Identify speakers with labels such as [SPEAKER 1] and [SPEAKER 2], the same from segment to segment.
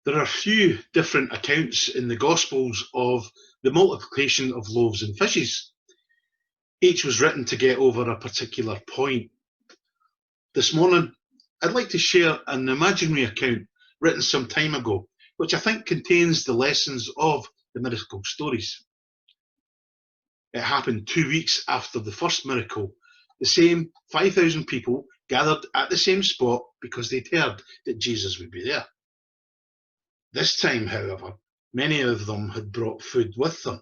[SPEAKER 1] There are a few different accounts in the Gospels of the multiplication of loaves and fishes. Each was written to get over a particular point. This morning, I'd like to share an imaginary account written some time ago, which I think contains the lessons of the miracle stories. It happened 2 weeks after the first miracle. The same 5,000 people gathered at the same spot because they'd heard that Jesus would be there. This time, however, many of them had brought food with them.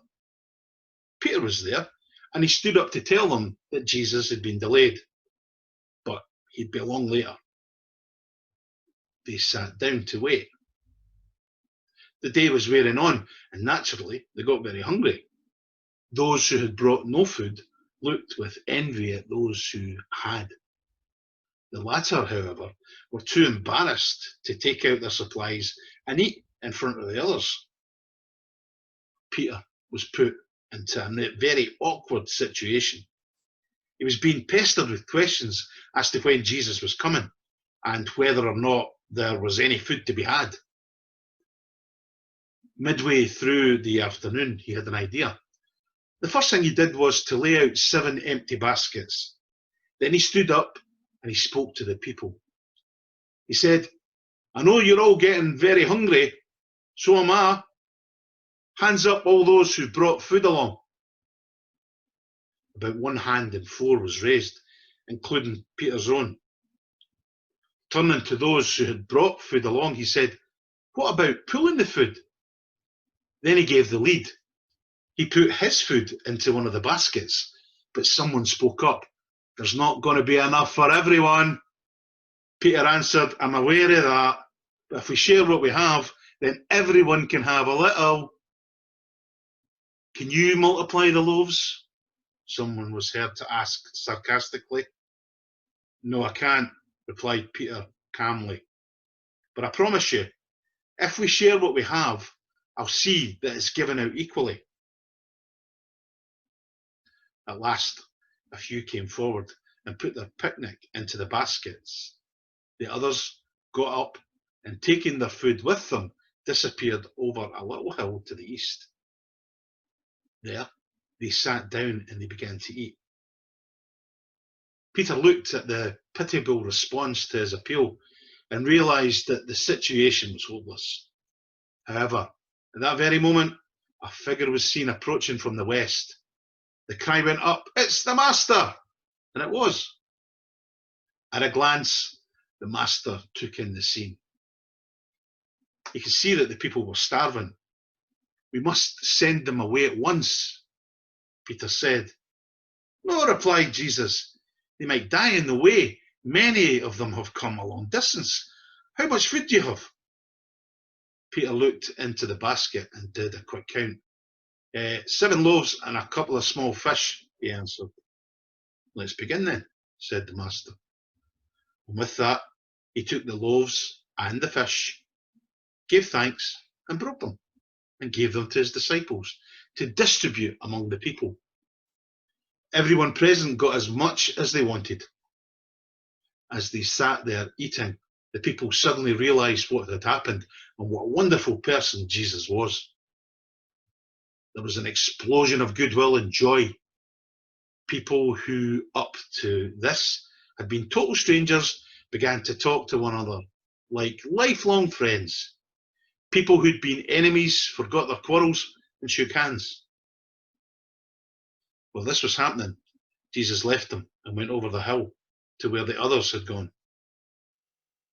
[SPEAKER 1] Peter was there, and he stood up to tell them that Jesus had been delayed, but he'd be along later. They sat down to wait. The day was wearing on, and naturally they got very hungry. Those who had brought no food looked with envy at those who had. The latter, however, were too embarrassed to take out their supplies and eat in front of the others. Peter was put into a very awkward situation. He was being pestered with questions as to when Jesus was coming and whether or not there was any food to be had. Midway through the afternoon, he had an idea. The first thing he did was to lay out 7 empty baskets. Then he stood up and he spoke to the people. He said, "I know you're all getting very hungry, so am I. Hands up all those who brought food along." About 1 hand in 4 was raised, including Peter's own. Turning to those who had brought food along, he said, "What about pulling the food?" Then he gave the lead. He put his food into one of the baskets, but someone spoke up. "There's not going to be enough for everyone." Peter answered, "I'm aware of that, but if we share what we have, then everyone can have a little." "Can you multiply the loaves?" someone was heard to ask sarcastically. "No, I can't," replied Peter calmly. "But I promise you, if we share what we have, I'll see that it's given out equally." At last, a few came forward and put their picnic into the baskets. The others got up and, taking their food with them, disappeared over a little hill to the east. There, they sat down and they began to eat. Peter looked at the pitiable response to his appeal and realised that the situation was hopeless. However, at that very moment, a figure was seen approaching from the west. The cry went up, "It's the Master!" And it was. At a glance, the Master took in the scene. He could see that the people were starving. "We must send them away at once," Peter said. "No," replied Jesus. "They might die in the way. Many of them have come a long distance. How much food do you have?" Peter looked into the basket and did a quick count. 7 loaves and a couple of small fish," he answered. "Let's begin then," said the Master. And with that, he took the loaves and the fish, gave thanks, and broke them, and gave them to his disciples to distribute among the people. Everyone present got as much as they wanted. As they sat there eating, the people suddenly realised what had happened and what a wonderful person Jesus was. There was an explosion of goodwill and joy. People who, up to this, had been total strangers began to talk to one another like lifelong friends. People who'd been enemies forgot their quarrels and shook hands. While this was happening, Jesus left them and went over the hill to where the others had gone.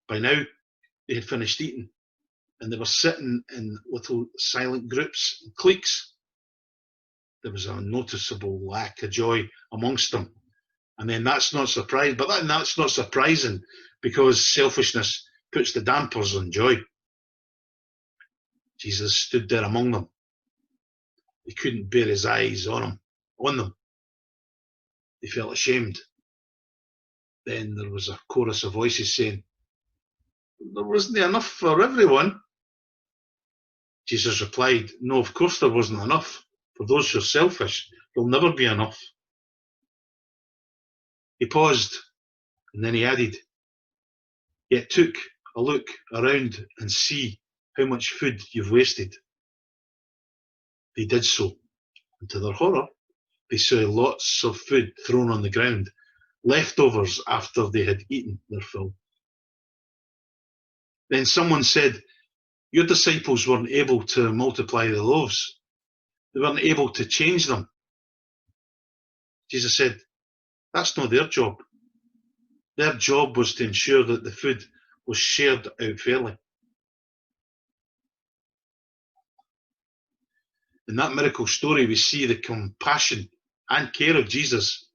[SPEAKER 1] By now, they had finished eating, and they were sitting in little silent groups and cliques. There was a noticeable lack of joy amongst them. And then that's not surprising, that's not surprising because selfishness puts the dampers on joy. Jesus stood there among them. They couldn't bear his eyes on them. They felt ashamed. Then there was a chorus of voices saying, "There wasn't enough for everyone." Jesus replied, "No, of course there wasn't enough. For those who are selfish, there'll never be enough." He paused, and then he added, "Yet took a look around and see how much food you've wasted. They did so, and to their horror, they saw lots of food thrown on the ground, leftovers after they had eaten their fill. Then someone said, "Your disciples weren't able to multiply the loaves. They weren't able to change them." Jesus said, "That's not their job. Their job was to ensure that the food was shared out fairly." In that miracle story, we see the compassion and care of Jesus.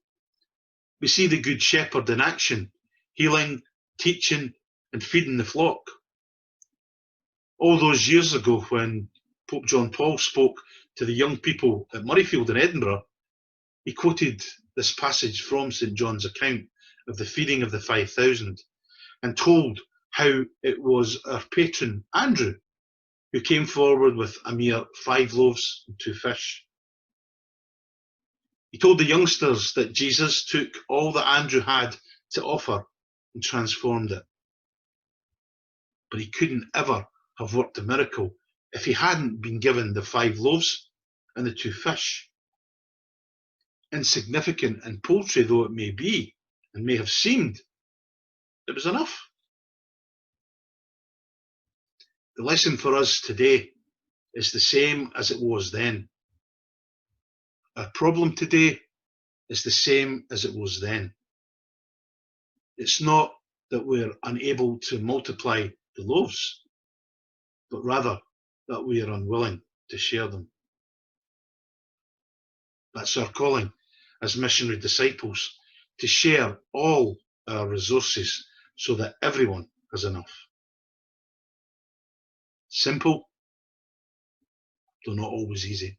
[SPEAKER 1] We see the Good Shepherd in action, healing, teaching, and feeding the flock. All those years ago, when Pope John Paul spoke to the young people at Murrayfield in Edinburgh, he quoted this passage from St. John's account of the feeding of the 5,000 and told how it was our patron Andrew who came forward with a mere 5 loaves and 2 fish. He told the youngsters that Jesus took all that Andrew had to offer and transformed it. But he couldn't ever have worked a miracle if he hadn't been given the 5 loaves and the 2 fish. Insignificant and paltry though it may be, and may have seemed, it was enough. The lesson for us today is the same as it was then. Our problem today is the same as it was then. It's not that we're unable to multiply the loaves, but rather that we are unwilling to share them. That's our calling as missionary disciples, to share all our resources so that everyone has enough. Simple, though not always easy.